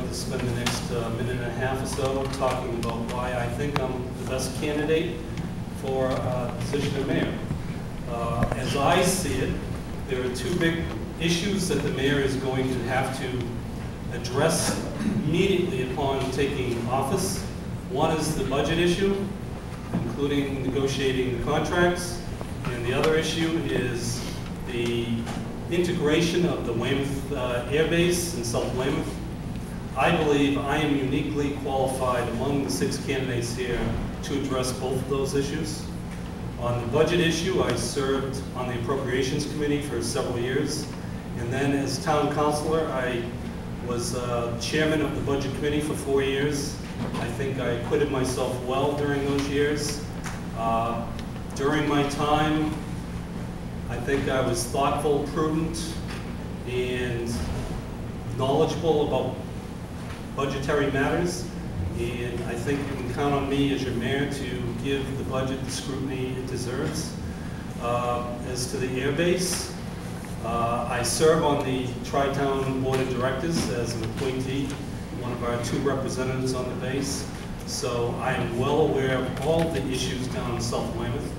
like to spend the next minute and a half or so talking about why I think I'm the best candidate for the position of mayor. As I see it, there are two big issues that the mayor is going to have to address immediately upon taking office. One is the budget issue, including negotiating the contracts, and the other issue is the integration of the Weymouth Air Base in South Weymouth. I believe I am uniquely qualified among the 6 candidates here to address both of those issues. On the budget issue, I served on the Appropriations Committee for several years, and then as town councilor, I was chairman of the Budget Committee for 4 years. I think I acquitted myself well during those years. During my time, I think I was thoughtful, prudent, and knowledgeable about budgetary matters. And I think you can count on me as your mayor to give the budget the scrutiny it deserves. As to the air base, I serve on the Tri-Town Board of Directors as an appointee, one of our 2 representatives on the base. So I am well aware of all the issues down in South Weymouth.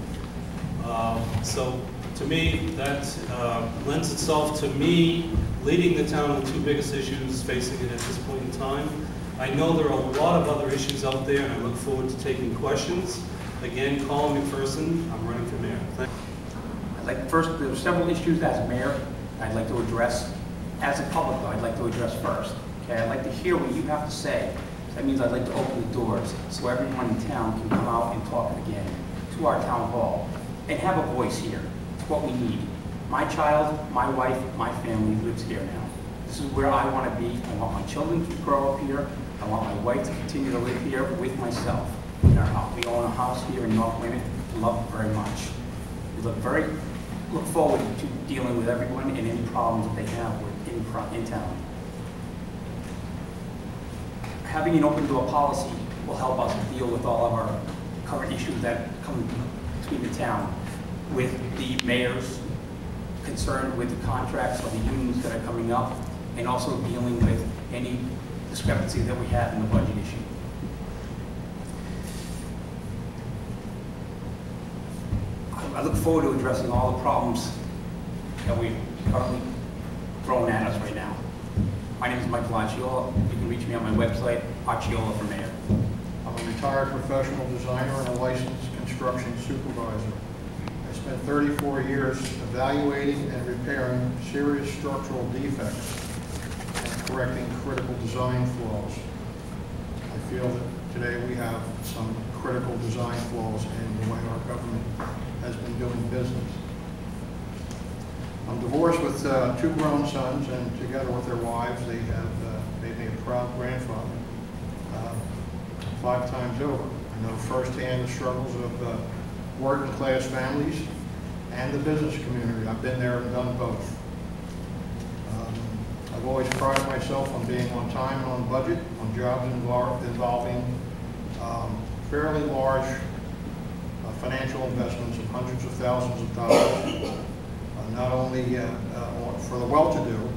So to me, that lends itself to me leading the town on the 2 biggest issues facing it at this point in time. I know there are a lot of other issues out there, and I look forward to taking questions. Again, Colin McPherson, I'm running for mayor. Thank you. First, there are several issues as mayor I'd like to address. As a public, though, I'd like to address first. Okay, I'd like to hear what you have to say. That means I'd like to open the doors so everyone in town can come out and talk again to our town hall and have a voice here. It's what we need. My child, my wife, my family lives here now. This is where I want to be. I want my children to grow up here. I want my wife to continue to live here with myself. We own a house here in North Weymouth. Love it very much. We look forward to dealing with everyone and any problems that they have in town. Having an open door policy will help us deal with all of our current issues that come between the town, with the mayors concerned with the contracts of the unions that are coming up, and also dealing with any discrepancy that we have in the budget issue. I look forward to addressing all the problems that we've currently thrown at us right now. My name is Michael Acciola. You can reach me on my website, Acciola for Mayor. I'm a retired professional designer and a licensed construction supervisor. I spent 34 years evaluating and repairing serious structural defects and correcting critical design flaws. I feel that today we have some critical design flaws in the way our government has been doing business. I'm divorced with 2 grown sons, and together with their wives, they have made me a proud grandfather 5 times over. I know firsthand the struggles of working class families and the business community. I've been there and done both. I've always prided myself on being on time and on budget, on jobs involving fairly large financial investments of hundreds of thousands of dollars, not only for the well-to-do,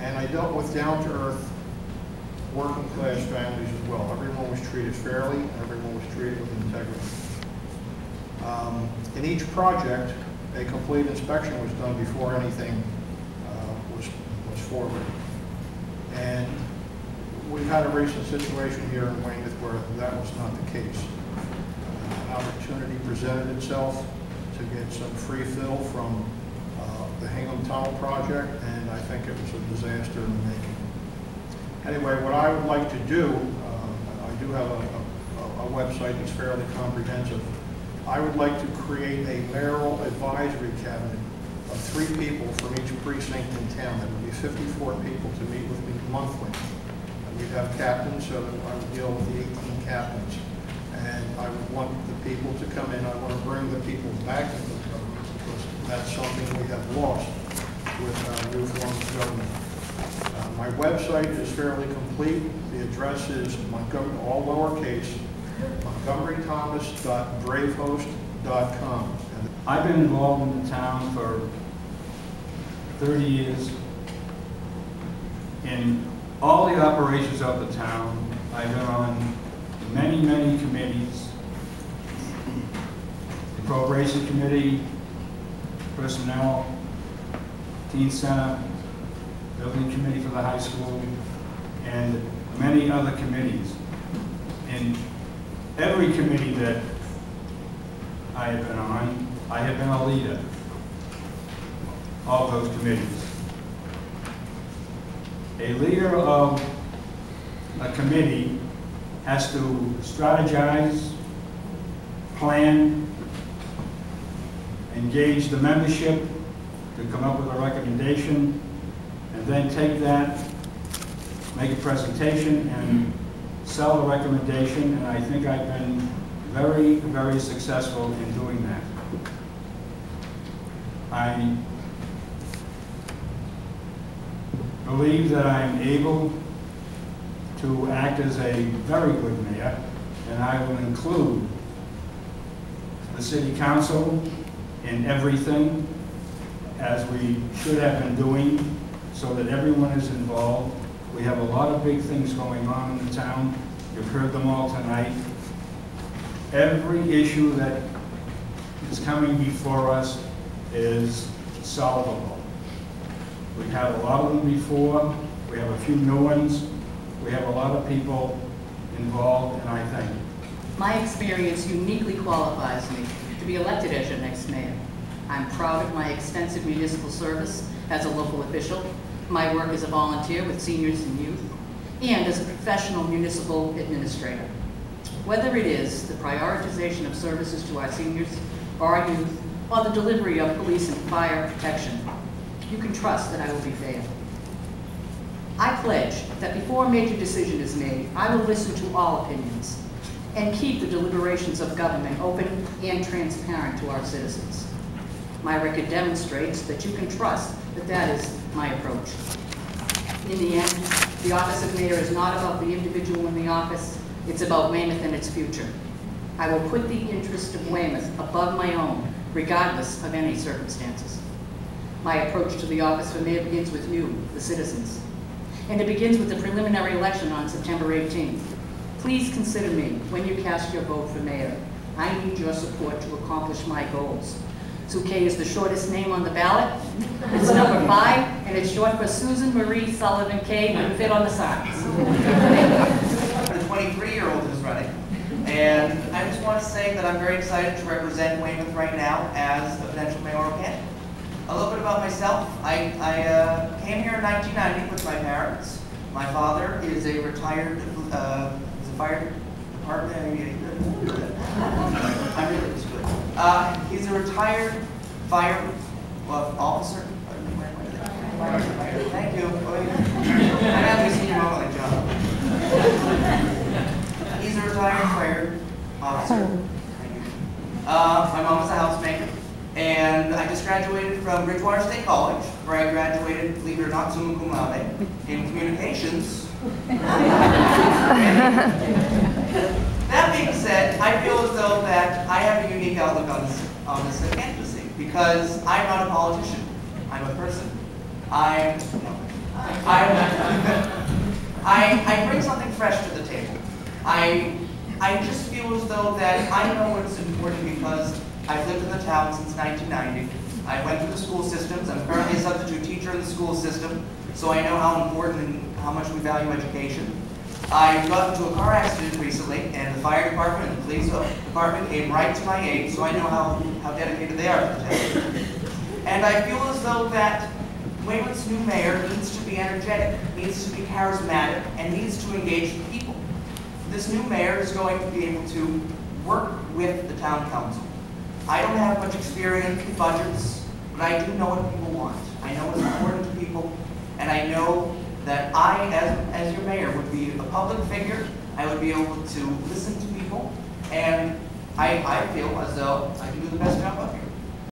and I dealt with down-to-earth working class families as well. Everyone was treated fairly, everyone was treated with integrity. In each project, a complete inspection was done before anything was forwarded. And we've had a recent situation here in Weymouth where that was not the case. An opportunity presented itself to get some free fill from the Hingham Tunnel project, and I think it was a disaster in the making. Anyway, what I would like to do, I do have a website that's fairly comprehensive. I would like to create a mayoral advisory cabinet of 3 people from each precinct in town. That would be 54 people to meet with me monthly. And we'd have captains, so that I would deal with the 18 captains. And I would want the people to come in. I want to bring the people back into the government, because that's something we have lost with new forms of government. My website is fairly complete. The address is Montgomery, all lowercase, montgomerythomas.bravehost.com. I've been involved in the town for 30 years in all the operations of the town. I've been on many, many committees. The Probation Committee, Personnel, Teen Center, Building Committee for the high school, and many other committees. In every committee that I have been on, I have been a leader of those committees. A leader of a committee has to strategize, plan, engage the membership to come up with a recommendation, and then take that, make a presentation, and sell the recommendation, and I think I've been very, very successful in doing that. I believe that I am able to act as a very good mayor, and I will include the city council in everything, as we should have been doing, so that everyone is involved. We have a lot of big things going on in the town. You've heard them all tonight. Every issue that is coming before us is solvable. We've had a lot of them before. We have a few new ones. We have a lot of people involved, and I thank you. My experience uniquely qualifies me to be elected as your next mayor. I'm proud of my extensive municipal service as a local official, my work as a volunteer with seniors and youth, and as a professional municipal administrator. Whether it is the prioritization of services to our seniors or our youth, or the delivery of police and fire protection, you can trust that I will be fair. I pledge that before a major decision is made, I will listen to all opinions and keep the deliberations of government open and transparent to our citizens. My record demonstrates that you can trust that that is my approach. In the end, the office of mayor is not about the individual in the office, it's about Weymouth and its future. I will put the interest of Weymouth above my own, regardless of any circumstances. My approach to the office of mayor begins with you, the citizens. And it begins with the preliminary election on September 18th. Please consider me when you cast your vote for mayor. I need your support to accomplish my goals. Kay is the shortest name on the ballot. It's number 5, and it's short for Susan Marie Sullivan Kay, would fit on the signs. The 23-year-old who's running. And I just want to say that I'm very excited to represent Weymouth right now as a potential mayoral candidate. A little bit about myself. I came here in 1990 with my parents. My father is a retired fire department. I'm really just good. He's a retired fire officer. Thank you. I'm happy to see you on my job. He's a retired fire officer. My mom is a housemaker. And I just graduated from Bridgewater State College, where I graduated, believe it or not, summa cum laude, in communications. That being said, I feel as though that I have a unique outlook on this candidacy, because I'm not a politician. I'm a person. I bring something fresh to the table. I just feel as though that I know what's important because I've lived in the town since 1990. I went through the school systems. I'm currently a substitute teacher in the school system, so I know how important and how much we value education. I got into a car accident recently, and the fire department and the police department came right to my aid, so I know how dedicated they are to the town. And I feel as though that Weymouth's new mayor needs to be energetic, needs to be charismatic, and needs to engage the people. This new mayor is going to be able to work with the town council. I don't have much experience with budgets, but I do know what people want. I know what's important to people, and I know that I, as your mayor, would be a public figure. I would be able to listen to people, and I feel as though I can do the best job